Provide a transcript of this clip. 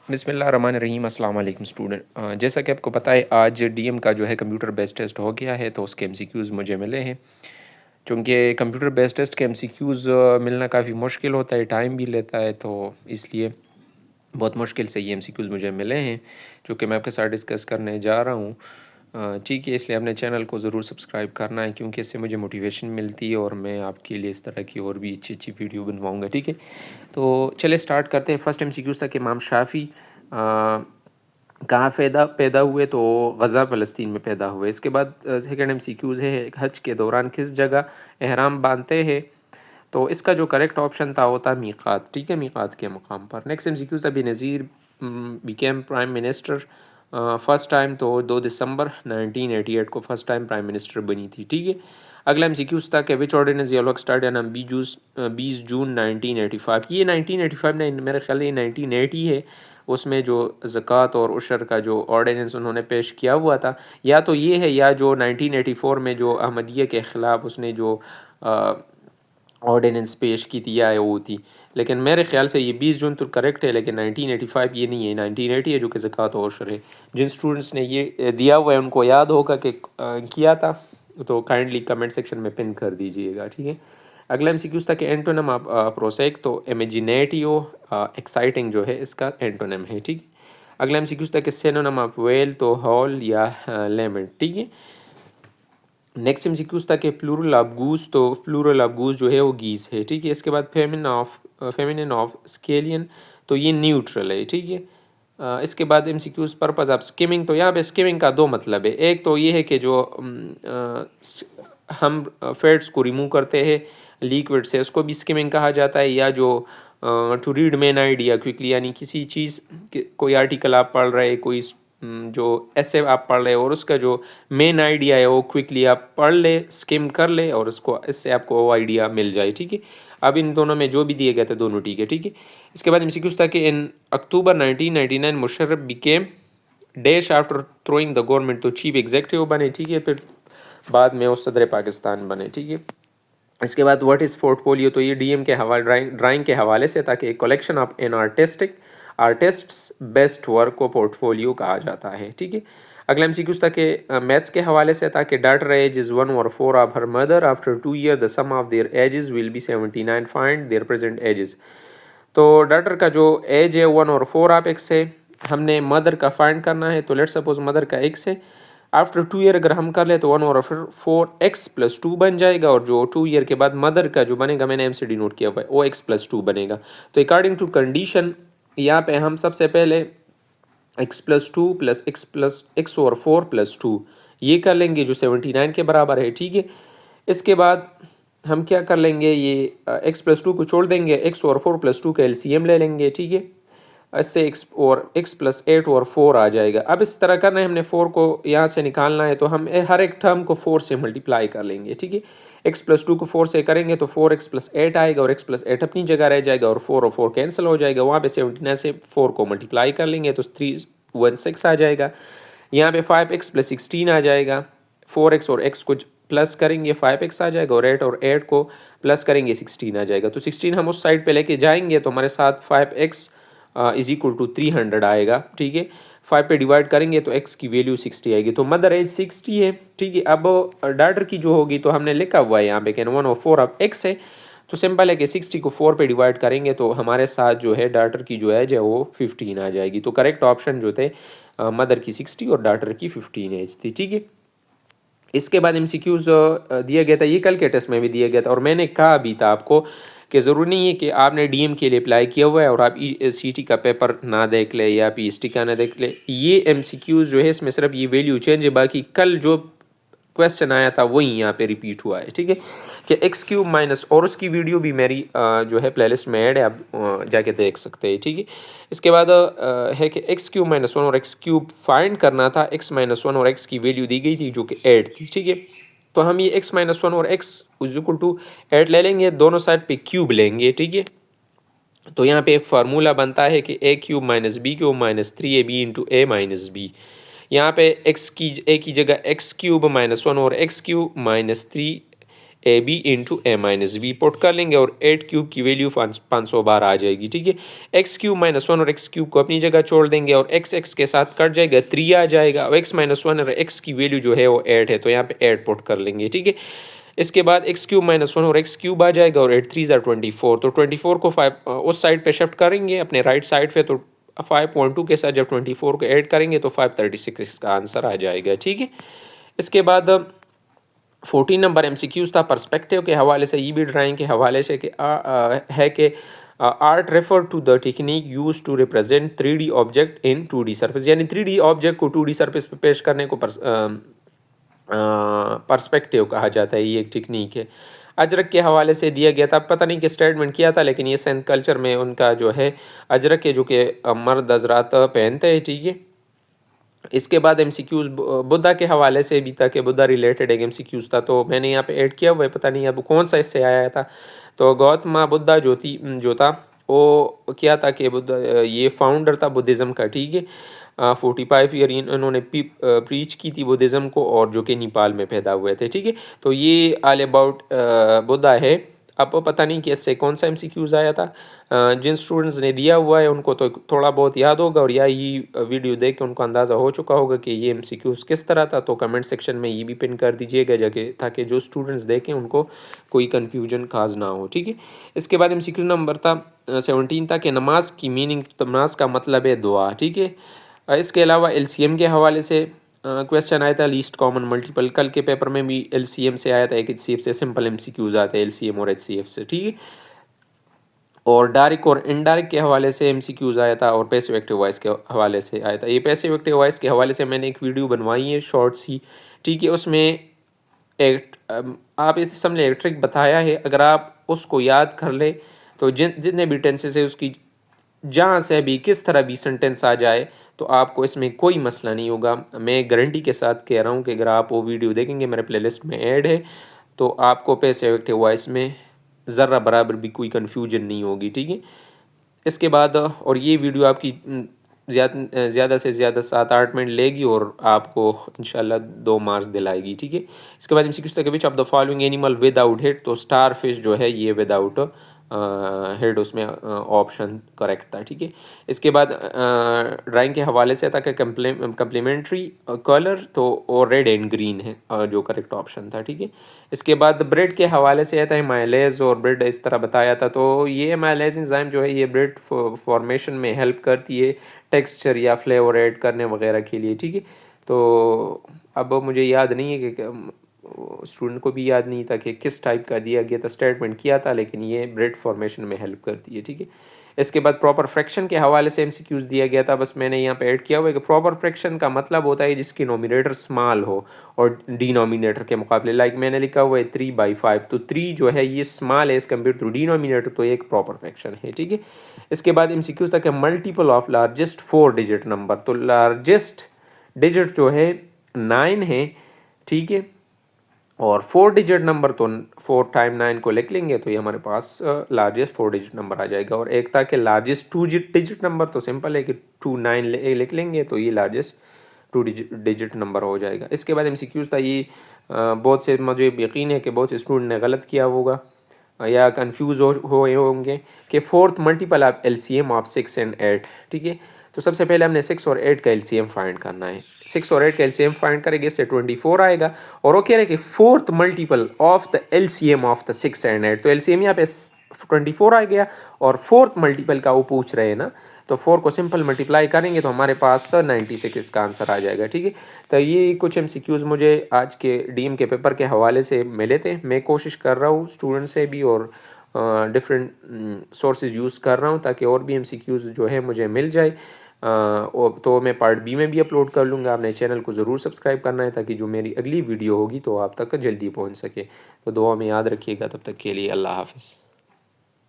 बिस्मिल्लाहिर्रहमानिर्रहीम अस्सलाम वालेकुम स्टूडेंट। जैसा कि आपको पता है आज डीएम का जो है कंप्यूटर बेस्ड टेस्ट हो गया है, तो उसके एमसीक्यूज़ मुझे मिले हैं। चूँकि कंप्यूटर बेस्ड टेस्ट के एमसीक्यूज़ मिलना काफ़ी मुश्किल होता है, टाइम भी लेता है, तो इसलिए बहुत मुश्किल से ये एमसीक्यूज़ मुझे मिले हैं जो कि मैं आपके साथ डिस्कस करने जा रहा हूँ। ठीक है, इसलिए अपने चैनल को ज़रूर सब्सक्राइब करना है क्योंकि इससे मुझे मोटिवेशन मिलती है और मैं आपके लिए इस तरह की और भी अच्छी अच्छी वीडियो बनवाऊँगा। ठीक है, तो चलिए स्टार्ट करते हैं। फर्स्ट एमसीक्यूज़ था कि इमाम शाफ़ी कहाँ पैदा पैदा हुए, तो गज़ा फ़लस्तीन में पैदा हुए। इसके बाद सेकंड एमसीक्यूज़ है हज के दौरान किस जगह एहराम बांधते हैं, तो इसका जो करेक्ट ऑप्शन था वो था मीक़ात। ठीक है, मीक़ात के मुकाम पर। नेक्स्ट एमसीक्यूज़ था Benazir became prime minister first time, तो 2 दिसंबर 1988 को फर्स्ट टाइम प्राइम मिनिस्टर बनी थी। ठीक है, अगला एमसीक्यूज़ था कि विच ऑर्डिनेंस वर्क स्टार्ट ऑन 20 जून 1985। ये 1985 नहीं, मेरे ख्याल ये 1980 है। उसमें जो ज़कात और उशर का जो ऑर्डिनेंस उन्होंने पेश किया हुआ था, या तो ये है या जो 1984 में जो अहमदिया के ख़िलाफ़ उसने जो ऑर्डिनेंस पेश की थी या वो थी। लेकिन मेरे ख्याल से ये 20 जून तो करेक्ट है, लेकिन 1985 ये नहीं है, 1980 है जो कि ज़कात और उशर है। जिन स्टूडेंट्स ने ये दिया हुआ है उनको याद होगा कि किया था, तो काइंडली कमेंट सेक्शन में पिन कर दीजिएगा। ठीक है, अगला एमसीक्यूज़ था कि एंटोनम ऑफ प्रोसेक, तो इमेजिनेटिव एक्साइटिंग जो है इसका एंटोनम है। ठीक है, अगला एमसीक्यूज़ था कि सिनोनिम ऑफ वेल, तो हॉल या लेमेंट। ठीक है, नेक्स्ट एमसीक्यूज़ था कि प्लूरल ऑफ गूस, तो प्लूरल ऑफ गूस जो है वो गीस है। ठीक है, इसके बाद फेमिनिन ऑफ स्केलियन, तो ये न्यूट्रल है। ठीक है, इसके बाद एमसीक्यूज़ पर्पस ऑफ स्किमिंग, तो यहाँ पे स्किमिंग का दो मतलब है। एक तो ये है कि जो हम फैट्स को रिमूव करते हैं लिक्विड से, उसको भी स्किमिंग कहा जाता है। या जो to read main idea quickly, यानी किसी चीज़ कोई आर्टिकल आप पढ़ रहे, कोई जो ऐसे आप पढ़ रहे और उसका जो मेन आइडिया है वो क्विकली आप पढ़ ले, स्किम कर ले और उसको इससे आपको वो आइडिया मिल जाए। ठीक है, अब इन दोनों में जो भी दिए गए थे दोनों ठीक है। ठीक है, इसके बाद एमसीक्यूज़ था कि इन अक्टूबर 1999 Musharraf became dash after throwing the government, तो चीफ एग्जीक्यूटिव बने। ठीक है, फिर बाद में वो सदर पाकिस्तान बने। ठीक है, इसके बाद व्हाट इज़ पोर्टफोलियो, तो ये डीएम के हवाले ड्राइंग के हवाले से था कि collection of an artist's best work को पोर्टफोलियो कहा जाता है। ठीक है, अगला एमसीक्यूज़ था कि मैथ्स के हवाले से था कि daughter age is 1/4 of her mother after 2 year the sum of their ages will be 79, find their present ages. तो डॉटर का जो एज है 1/4 ऑफ एक्स है, हमने मदर का फाइंड करना है, तो लेट सपोज मदर का एक्स है। आफ्टर 2 ईयर अगर हम कर ले तो 1/4x+2 बन जाएगा, और जो 2 ईयर के बाद मदर का जो बनेगा, मैंने एम से डिनोट किया हुआ है, वो x+2 बनेगा। तो अकॉर्डिंग टू कंडीशन यहाँ पे हम सबसे पहले x+2 प्लस x/4+2 ये कर लेंगे जो 79 के बराबर है। ठीक है, इसके बाद हम क्या कर लेंगे, ये x+2 को छोड़ देंगे, x/4+2 का एलसीएम ले लेंगे। ठीक है, इससे x+8 और 4 आ जाएगा। अब इस तरह करना है, हमने 4 को यहाँ से निकालना है, तो हम हर एक टर्म को 4 से मल्टीप्लाई कर लेंगे। ठीक है, x+2 को 4 से करेंगे तो 4x+8 आएगा, और x+8 अपनी जगह रह जाएगा, और 4 कैंसिल हो जाएगा। वहाँ पे 79 से 4 को मल्टीप्लाई कर लेंगे तो 316 आ जाएगा। यहाँ पे 5x+16 आ जाएगा, 4x और x को प्लस करेंगे 5x आ जाएगा, और 8 को प्लस करेंगे 16 आ जाएगा। तो 16 हम उस साइड पे लेके जाएंगे तो हमारे साथ 5x इज इक्वल टू 300 आएगा। ठीक है, 5 पे डिवाइड करेंगे तो x की वैल्यू 60 आएगी, तो मदर एज 60 है। ठीक है, अब डॉटर की जो होगी, तो हमने लिखा हुआ है यहाँ पे कि 1/4 ऑफ x है, तो सिंपल है कि 60 को 4 पे डिवाइड करेंगे तो हमारे साथ जो है डॉटर की जो एज है वो 15 आ जाएगी। तो करेक्ट ऑप्शन जो थे मदर की 60 और डॉटर की 15 एज थी। ठीक है, इसके बाद एमसीक्यूज़ दिया गया था, ये कल के टेस्ट में भी दिया गया था, और मैंने कहा भी था आपको कि ज़रूरी नहीं है कि आपने डीएम के लिए अप्लाई किया हुआ है और आप सीटी का पेपर ना देख ले या पीएचडी का ना देख ले। ये एमसीक्यूज़ जो है इसमें सिर्फ ये वैल्यू चेंज है, बाकी कल जो क्वेश्चन आया था वही यहाँ पे रिपीट हुआ है। ठीक है, कि x³ माइनस, और उसकी वीडियो भी मेरी जो है प्लेलिस्ट में ऐड है, आप जाके देख सकते हैं। ठीक है, इसके बाद है कि x³ -1 और x³ फाइंड करना था। x-1 और x की वैल्यू दी गई थी जो कि 8 थी। ठीक है, तो हम ये x-1 और x इज इक्वल टू 8 ले लेंगे, दोनों साइड पे क्यूब लेंगे। ठीक है, तो यहाँ पे एक फार्मूला बनता है कि a³ - b³ - 3ab into a - b। यहाँ पे a की जगह x³ -1 और x³ - 3 a b into a minus b put कर लेंगे और 8 क्यूब की वैल्यू 500 बार आ जाएगी, ठीक है। एक्स क्यूब माइनस 1 और एक्स क्यूब को अपनी जगह छोड़ देंगे और एक्स एक्स के साथ कट जाएगा, 3 आ जाएगा और एक्स माइनस 1 और एक्स की वैल्यू जो है वो 8 है, तो यहाँ पे 8 पुट कर लेंगे, ठीक है। इसके बाद एक्स क्यूब माइनस 1 और एक्स क्यूब आ जाएगा और 8 3 24, तो 24 को 5 उस साइड पे शिफ्ट करेंगे अपने राइट साइड पे, तो 5.2 के साथ जब 24 को ऐड करेंगे तो 536 इसका आंसर आ जाएगा, ठीक है। इसके बाद 14 नंबर एमसीक्यूज था पर्सपेक्टिव के हवाले से, ये भी ड्राइंग के हवाले से है कि art refer to the technique use to represent 3D object in 2D surface, यानी 3D ऑब्जेक्ट को 2D सरफेस पे पेश करने को पर्सपेक्टिव कहा जाता है। ये एक टेक्निक है, अजरक के हवाले से दिया गया था, पता नहीं कि स्टेटमेंट किया था, लेकिन ये सेंथ कल्चर में उनका जो है अजरक के जो कि मर्द हजरात पहनते हैं, ठीक है। इसके बाद एमसीक्यूज बुद्धा के हवाले से भी था कि बुद्धा रिलेटेड एक एमसीक्यूज था, तो मैंने यहाँ पे ऐड किया हुआ है, पता नहीं अब कौन सा इससे आया था। तो गौतम बुद्धा जो था वो क्या था कि बुद्धा ये फाउंडर था बुद्धिज़्म का, ठीक है। 45 ईयर इन्होंने प्रीच की थी बुद्धिज़्म को, और जो कि नेपाल में पैदा हुए थे, ठीक है। तो ये ऑल अबाउट बुद्धा है। अब पता नहीं कि इससे कौन सा एमसीक्यूज आया था, जिन स्टूडेंट्स ने दिया हुआ है उनको तो थोड़ा बहुत याद होगा, और या ये वीडियो देख के उनको अंदाज़ा हो चुका होगा कि ये एमसीक्यूज किस तरह था। तो कमेंट सेक्शन में ये भी पिन कर दीजिएगा जाके, ताकि जो स्टूडेंट्स देखें उनको कोई कन्फ्यूजन खास ना हो, ठीक है। इसके बाद एमसीक्यू नंबर था 17 था कि नमाज की मीनिंग, नमाज का मतलब है दुआ, ठीक है। इसके अलावा एलसीएम के हवाले से क्वेश्चन आया था, लीस्ट कॉमन मल्टीपल, कल के पेपर में भी एलसीएम से आया था, एक एचसीएफ से सिंपल एमसीक्यूज आते हैं एलसीएम और एचसीएफ से, ठीक है। और डायरेक्ट और इनडायरेक्ट के हवाले से एमसीक्यूज आया था, और पैसिव एक्टिव वॉइस के हवाले से आया था। ये पैसिव एक्टिव वॉइस के हवाले से मैंने एक वीडियो बनवाई है शॉर्ट सी, ठीक है। उसमें एक आप इसे समझ लें एक ट्रिक बताया है, अगर आप उसको याद कर ले तो जितने भी टेंसेस है उसकी जहाँ से भी किस तरह भी सेंटेंस आ जाए तो आपको इसमें कोई मसला नहीं होगा। मैं गारंटी के साथ कह रहा हूँ कि अगर आप वो वीडियो देखेंगे, मेरे प्लेलिस्ट में ऐड है, तो आपको पैसिव एक्टिव वॉइस में ज़रा बराबर भी कोई कन्फ्यूजन नहीं होगी, ठीक है। इसके बाद और ये वीडियो आपकी ज़्यादा से ज़्यादा 7-8 मिनट लेगी और आपको इंशाल्लाह 2 मार्क्स दिलाएगी, ठीक है। इसके बाद एमसीक्यू तक which of the following animal without head, तो स्टार फिश जो है ये विदाउट हेड उसमें ऑप्शन करेक्ट था, ठीक है। इसके बाद ड्राइंग के हवाले से था कि कम्प्लीमेंट्री कलर, तो और रेड एंड ग्रीन है जो करेक्ट ऑप्शन था, ठीक है। इसके बाद ब्रेड के हवाले से आता है माइलेज, और ब्रेड इस तरह बताया था, तो ये माइलेज एंजाइम जो है ये ब्रेड फॉर्मेशन में हेल्प करती है टेक्सचर या फ्लेवर ऐड करने वगैरह के लिए, ठीक है। तो अब मुझे याद नहीं है कि स्टूडेंट को भी याद नहीं था कि किस टाइप का दिया गया था, स्टेटमेंट किया था, लेकिन ये ब्रेड फॉर्मेशन में हेल्प करती है, ठीक है। इसके बाद प्रॉपर फ्रैक्शन के हवाले से एमसीक्यूज दिया गया था, बस मैंने यहाँ पे ऐड किया हुआ है कि प्रॉपर फ्रैक्शन का मतलब होता है जिसकी नोमिनेटर स्मॉल हो और डिनोमिनेटर के मुकाबले, लाइक मैंने लिखा हुआ है 3/5, तो 3 जो है ये स्मॉल है एज कम्पेयर टू डिनोमिनेटर, तो एक प्रॉपर फ्रैक्शन है, ठीक है। इसके बाद एमसीक्यूज था कि multiple of largest 4 digit number, तो लार्जेस्ट डिजिट जो है 9 है, ठीक है। और 4 डिजिट नंबर तो 4 टाइम 9 को लिख लेंगे तो ये हमारे पास लार्जेस्ट 4 डिजिट नंबर आ जाएगा। और एक था कि लार्जेस्ट 2 डिजिट नंबर, तो सिंपल है कि 2 9 लिख लेंगे तो ये लार्जेस्ट 2 डिजिट नंबर हो जाएगा। इसके बाद एमसीक्यूज था, ये बहुत से मुझे यकीन है कि बहुत से स्टूडेंट ने गलत किया होगा या कंफ्यूज हो होंगे कि fourth multiple of LCM of 6 and 8, ठीक है। तो सबसे पहले हमने 6 और 8 का एलसीएम फाइंड करना है। 6 और 8 का एलसीएम फाइंड करेंगे, इससे 24 आएगा, और वो कह रहे हैं कि fourth multiple of the LCM of the 6 and 8, तो एलसीएम यहाँ पे 24 आ गया, और फोर्थ मल्टीपल का वो पूछ रहे हैं ना, तो 4 को सिंपल मल्टीप्लाई करेंगे तो हमारे पास 96 इसका आंसर आ जाएगा, ठीक है। तो ये कुछ एमसीक्यूज़ मुझे आज के डीएम के पेपर के हवाले से मिले थे। मैं कोशिश कर रहा हूँ स्टूडेंट से भी और डिफरेंट सोर्सेज यूज़ कर रहा हूँ ताकि और भी एमसीक्यूज़ जो है मुझे मिल जाए। तो मैं पार्ट बी में भी अपलोड कर लूँगा। आपने चैनल को ज़रूर सब्सक्राइब करना है ताकि जो मेरी अगली वीडियो होगी तो आप तक जल्दी पहुँच सके। तो दुआ में याद रखिएगा, तब तक के लिए अल्लाह हाफ़िज़।